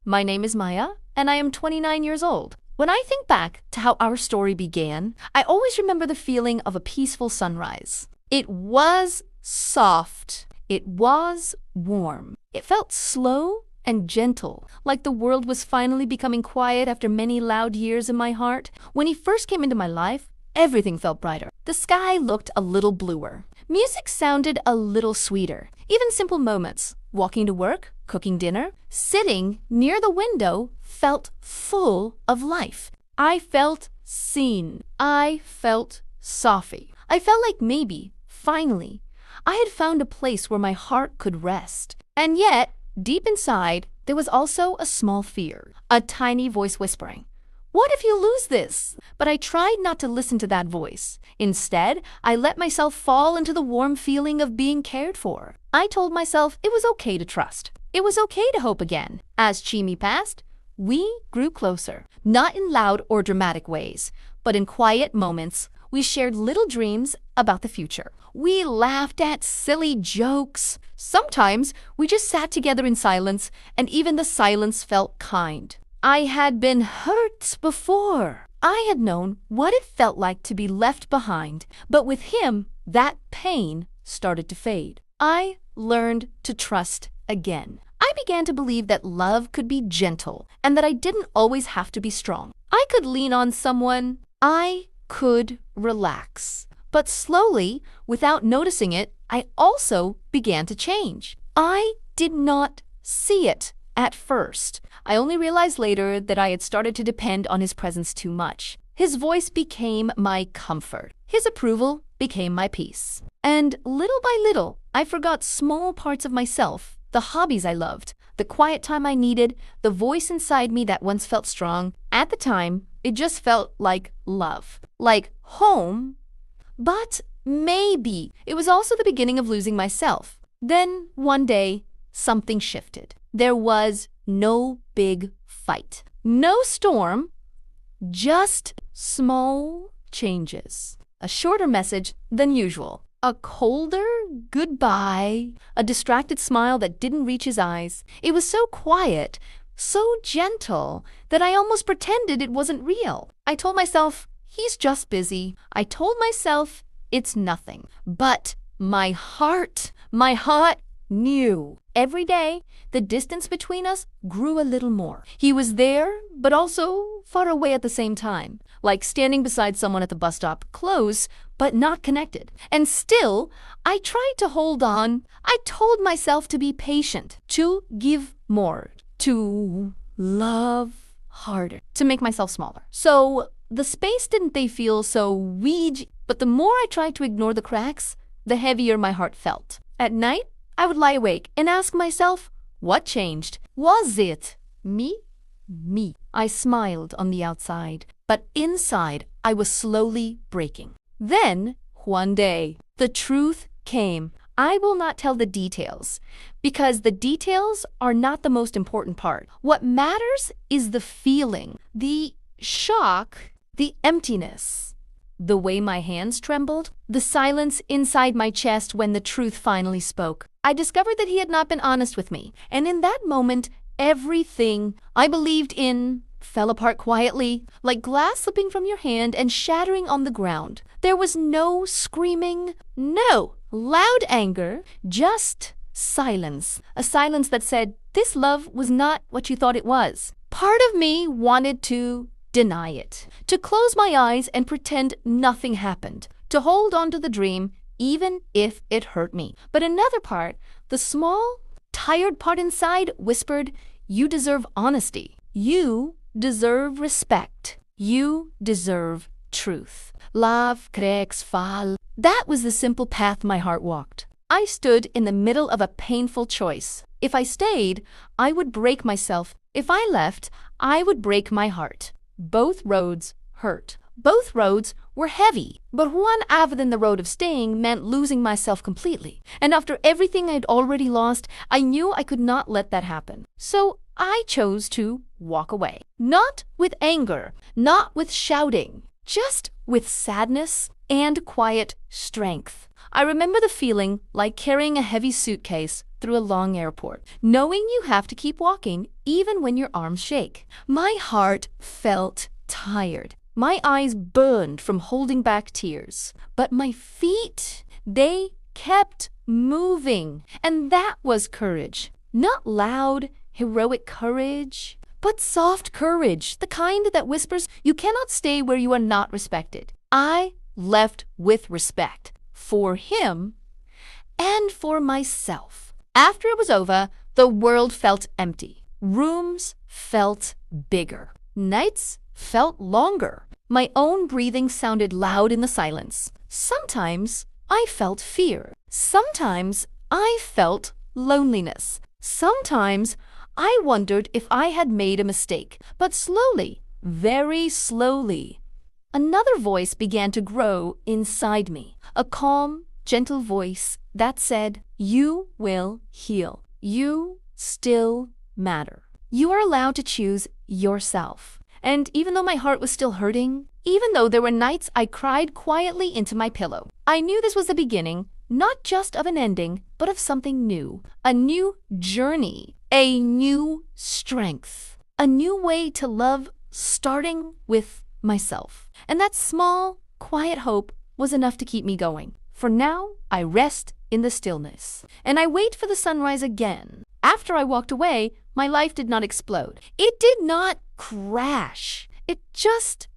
My name is Maya, and I am 29 years old. When I think back to how our story began, I always remember the feeling of a peaceful sunrise. It was soft. It was warm. It felt slow and gentle, like the world was finally becoming quiet after many loud years in my heart. When he first came into my life, everything felt brighter. The sky looked a little bluer. Music sounded a little sweeter. Even simple moments, walking to work, cooking dinner, sitting near the window, felt full of life. I felt seen. I felt Sophie. I felt like maybe, finally, I had found a place where my heart could rest. And yet, deep inside, there was also a small fear, a tiny voice whispering, "What if you lose this?" But I tried not to listen to that voice. Instead, I let myself fall into the warm feeling of being cared for. I told myself it was okay to trust. It was okay to hope again. As Chimi passed, we grew closer, not in loud or dramatic ways, but in quiet moments. We shared little dreams about the future. We laughed at silly jokes. Sometimes we just sat together in silence, and even the silence felt kind. I had been hurt before. I had known what it felt like to be left behind, but with him, that pain started to fade. I learned to trust again. I began to believe that love could be gentle and that I didn't always have to be strong. I could lean on someone. I could relax. But slowly, without noticing it, I also began to change. I did not see it at first. I only realized later that I had started to depend on his presence too much. His voice became my comfort. His approval became my peace. And little by little, I forgot small parts of myself, the hobbies I loved, the quiet time I needed, the voice inside me that once felt strong. At the time, it just felt like love, like home. But maybe it was also the beginning of losing myself. Then, one day, something shifted. There was no big fight, no storm, just small changes. A shorter message than usual. A colder goodbye. A distracted smile that didn't reach his eyes. It was so quiet, so gentle, that I almost pretended it wasn't real. I told myself, he's just busy. I told myself, it's nothing. But my heart knew. Every day, the distance between us grew a little more. He was there, but also far away at the same time, like standing beside someone at the bus stop, close, but not connected. And still, I tried to hold on. I told myself to be patient, to give more, to love harder, to make myself smaller. So the space didn't they feel so weedy, but the more I tried to ignore the cracks, the heavier my heart felt. At night, I would lie awake and ask myself, what changed? Was it me? Me. I smiled on the outside, but inside I was slowly breaking. Then, one day, the truth came. I will not tell the details, because the details are not the most important part. What matters is the feeling, the shock, the emptiness. The way my hands trembled, the silence inside my chest when the truth finally spoke. I discovered that he had not been honest with me, and in that moment, everything I believed in fell apart quietly, like glass slipping from your hand and shattering on the ground. There was no screaming, no loud anger, just silence. A silence that said, this love was not what you thought it was. Part of me wanted to deny it, to close my eyes and pretend nothing happened, to hold on to the dream even if it hurt me. But another part, the small, tired part inside, whispered, you deserve honesty. You deserve respect. You deserve truth. Love, crex, fal. That was the simple path my heart walked. I stood in the middle of a painful choice. If I stayed, I would break myself. If I left, I would break my heart. Both roads hurt. Both roads were heavy, but one other than the road of staying meant losing myself completely. And after everything I'd already lost, I knew I could not let that happen. So I chose to walk away. Not with anger, not with shouting, just with sadness and quiet strength. I remember the feeling like carrying a heavy suitcase through a long airport, knowing you have to keep walking even when your arms shake. My heart felt tired. My eyes burned from holding back tears. But my feet, they kept moving. And that was courage. Not loud, heroic courage, but soft courage, the kind that whispers, you cannot stay where you are not respected. I left with respect for him and for myself. After it was over, the world felt empty. Rooms felt bigger. Nights felt longer. My own breathing sounded loud in the silence. Sometimes I felt fear. Sometimes I felt loneliness. Sometimes I wondered if I had made a mistake. But slowly, very slowly, another voice began to grow inside me. A calm, gentle voice that said, "You will heal. You still matter. You are allowed to choose yourself." And even though my heart was still hurting, even though there were nights I cried quietly into my pillow, I knew this was the beginning, not just of an ending, but of something new. A new journey, a new strength, a new way to love, starting with myself. And that small, quiet hope was enough to keep me going. For now, I rest in the stillness, and I wait for the sunrise again. After I walked away, my life did not explode. It did not crash. It just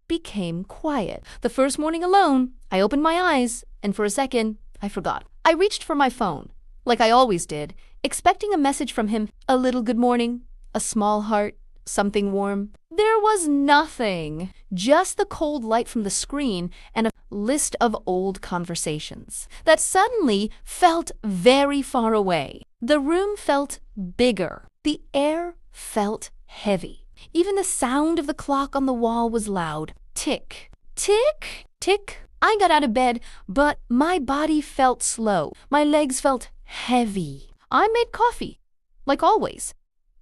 became quiet. The first morning alone, I opened my eyes, and for a second, I forgot. I reached for my phone, like I always did, expecting a message from him, a little good morning, a small heart, something warm. There was nothing, just the cold light from the screen and a list of old conversations that suddenly felt very far away. The room felt bigger. The air felt heavy. Even the sound of the clock on the wall was loud. Tick, tick, tick. I got out of bed, but my body felt slow. My legs felt heavy. I made coffee, like always,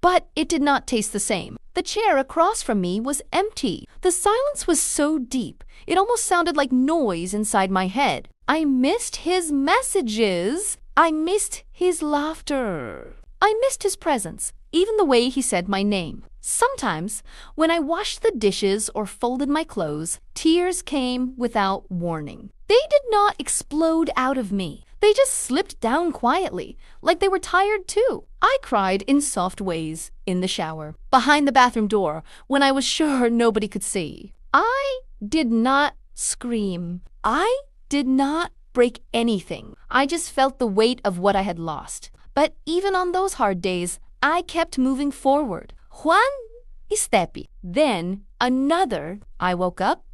but it did not taste the same. The chair across from me was empty. The silence was so deep, it almost sounded like noise inside my head. I missed his messages. I missed his laughter. I missed his presence, even the way he said my name. Sometimes, when I washed the dishes or folded my clothes, tears came without warning. They did not explode out of me. They just slipped down quietly, like they were tired too. I cried in soft ways in the shower, behind the bathroom door, when I was sure nobody could see. I did not scream. I did not break anything. I just felt the weight of what I had lost. But even on those hard days, I kept moving forward. One step. Then another. I woke up.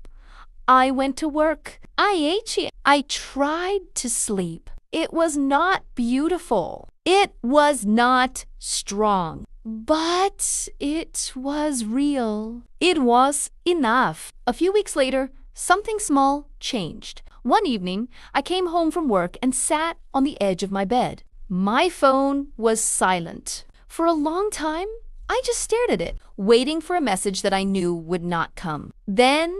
I went to work. I ate. I tried to sleep. It was not beautiful. It was not strong. But it was real. It was enough. A few weeks later, something small changed. One evening, I came home from work and sat on the edge of my bed. My phone was silent. For a long time, I just stared at it, waiting for a message that I knew would not come. Then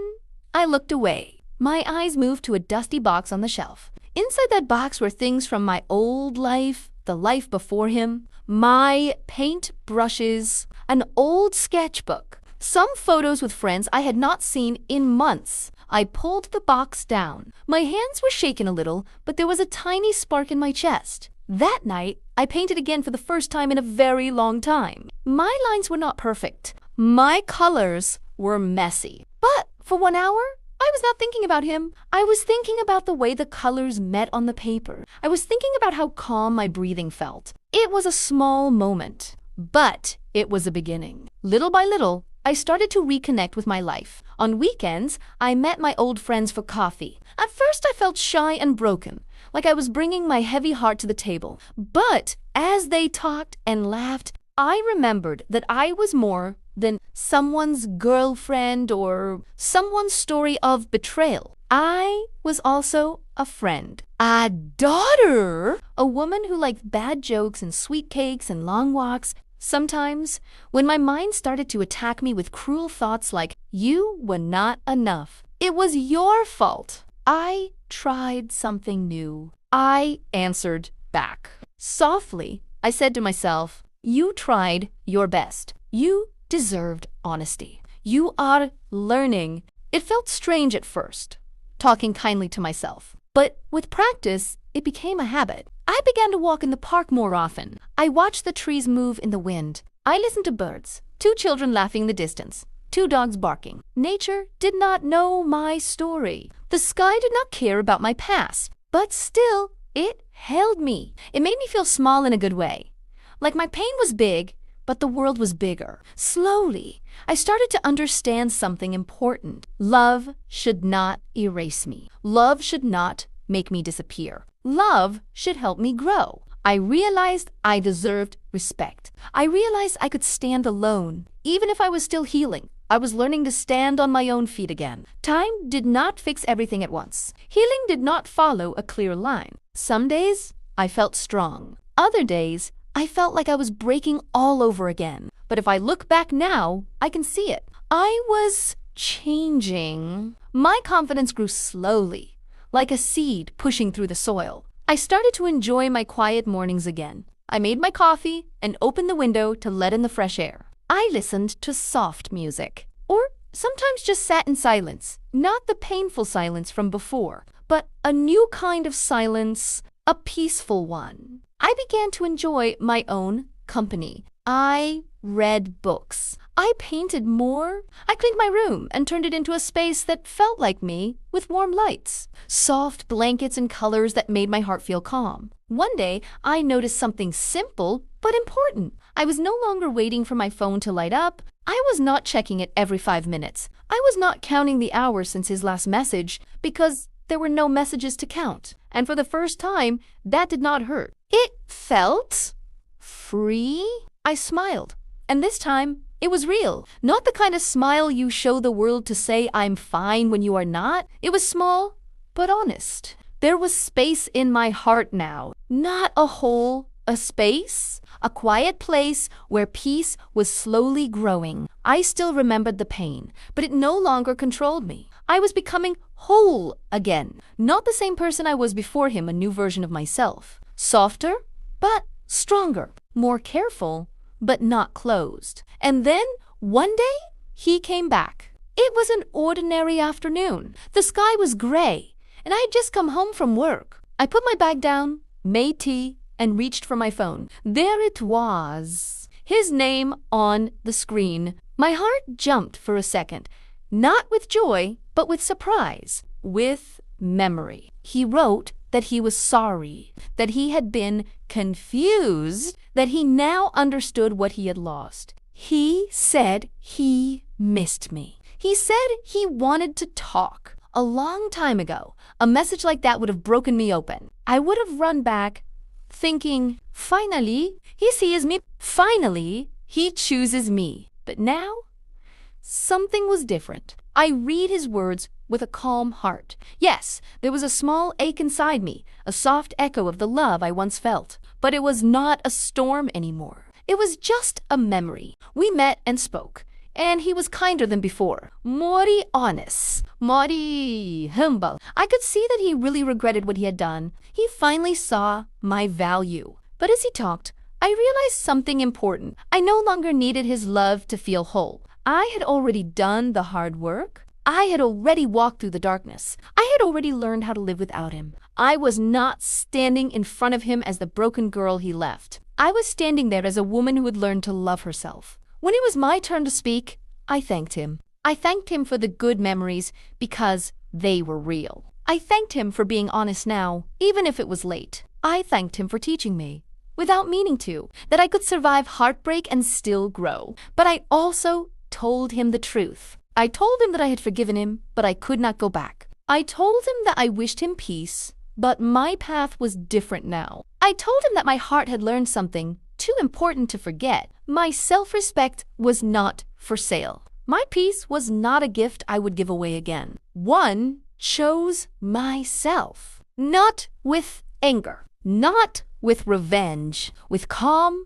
I looked away. My eyes moved to a dusty box on the shelf. Inside that box were things from my old life, the life before him, my paint brushes, an old sketchbook, some photos with friends I had not seen in months. I pulled the box down. My hands were shaking a little, but there was a tiny spark in my chest. That night, I painted again for the first time in a very long time. My lines were not perfect. My colors were messy. But for 1 hour, I was not thinking about him. I was thinking about the way the colors met on the paper. I was thinking about how calm my breathing felt. It was a small moment, but it was a beginning. Little by little, I started to reconnect with my life. On weekends, I met my old friends for coffee. At first, I felt shy and broken, like I was bringing my heavy heart to the table. But as they talked and laughed, I remembered that I was more than someone's girlfriend or someone's story of betrayal. I was also a friend, a daughter, a woman who liked bad jokes and sweet cakes and long walks. Sometimes, when my mind started to attack me with cruel thoughts like, you were not enough, it was your fault, I tried something new. I answered back. Softly, I said to myself, you tried your best. You deserved honesty. You are learning. It felt strange at first, talking kindly to myself. But with practice, it became a habit. I began to walk in the park more often. I watched the trees move in the wind. I listened to birds, 2 children laughing in the distance, 2 dogs barking. Nature did not know my story. The sky did not care about my past, but still, it held me. It made me feel small in a good way. Like my pain was big, but the world was bigger. Slowly, I started to understand something important. Love should not erase me. Love should not make me disappear. Love should help me grow. I realized I deserved respect. I realized I could stand alone. Even if I was still healing, I was learning to stand on my own feet again. Time did not fix everything at once. Healing did not follow a clear line. Some days, I felt strong. Other days, I felt like I was breaking all over again. But if I look back now, I can see it. I was changing. My confidence grew slowly, like a seed pushing through the soil. I started to enjoy my quiet mornings again. I made my coffee and opened the window to let in the fresh air. I listened to soft music, or sometimes just sat in silence, not the painful silence from before, but a new kind of silence, a peaceful one. I began to enjoy my own company. I read books. I painted more. I cleaned my room and turned it into a space that felt like me, with warm lights, soft blankets and colors that made my heart feel calm. One day, I noticed something simple but important. I was no longer waiting for my phone to light up. I was not checking it every 5 minutes. I was not counting the hours since his last message because there were no messages to count. And for the first time, that did not hurt. It felt free. I smiled. And this time, it was real. Not the kind of smile you show the world to say I'm fine when you are not. It was small, but honest. There was space in my heart now. Not a hole, a space. A quiet place where peace was slowly growing. I still remembered the pain, but it no longer controlled me. I was becoming whole again. Not the same person I was before him, a new version of myself. Softer, but stronger. More careful, but not closed. And then, one day, he came back. It was an ordinary afternoon. The sky was gray, and I had just come home from work. I put my bag down, made tea, and reached for my phone. There it was. His name on the screen. My heart jumped for a second. Not with joy, but with surprise. With memory. He wrote that he was sorry, that he had been confused, that he now understood what he had lost. He said he missed me. He said he wanted to talk. A long time ago, a message like that would have broken me open. I would have run back, thinking, finally, he sees me. Finally, he chooses me. But now, something was different. I read his words with a calm heart. Yes, there was a small ache inside me, a soft echo of the love I once felt. But it was not a storm anymore. It was just a memory. We met and spoke, and he was kinder than before. More honest. More humble. I could see that he really regretted what he had done. He finally saw my value. But as he talked, I realized something important. I no longer needed his love to feel whole. I had already done the hard work. I had already walked through the darkness. I had already learned how to live without him. I was not standing in front of him as the broken girl he left. I was standing there as a woman who had learned to love herself. When it was my turn to speak, I thanked him. I thanked him for the good memories because they were real. I thanked him for being honest now, even if it was late. I thanked him for teaching me, without meaning to, that I could survive heartbreak and still grow. But I also told him the truth. I told him that I had forgiven him, but I could not go back. I told him that I wished him peace, but my path was different now. I told him that my heart had learned something too important to forget. My self-respect was not for sale. My peace was not a gift I would give away again. One chose myself, not with anger, not with revenge, with calm,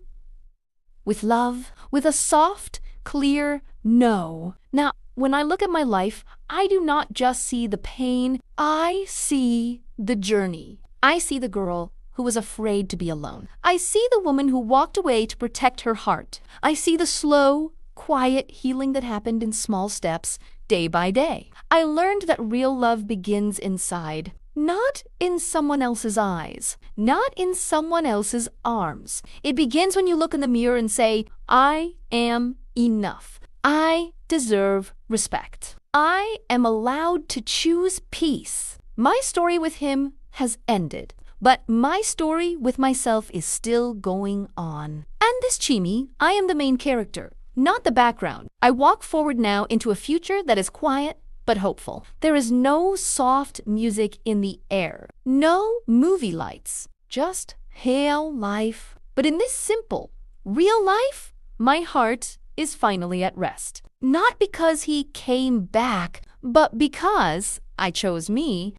with love, with a soft, clear no. Now, when I look at my life, I do not just see the pain, I see the journey. I see the girl who was afraid to be alone. I see the woman who walked away to protect her heart. I see the slow, quiet healing that happened in small steps, day by day. I learned that real love begins inside, not in someone else's eyes, not in someone else's arms. It begins when you look in the mirror and say, I am enough. I deserve respect. I am allowed to choose peace. My story with him has ended, but my story with myself is still going on. And this Chimi, I am the main character, not the background. I walk forward now into a future that is quiet but hopeful. There is no soft music in the air, no movie lights, just real life. But in this simple, real life, my heart is finally at rest. Not because he came back, but because I chose me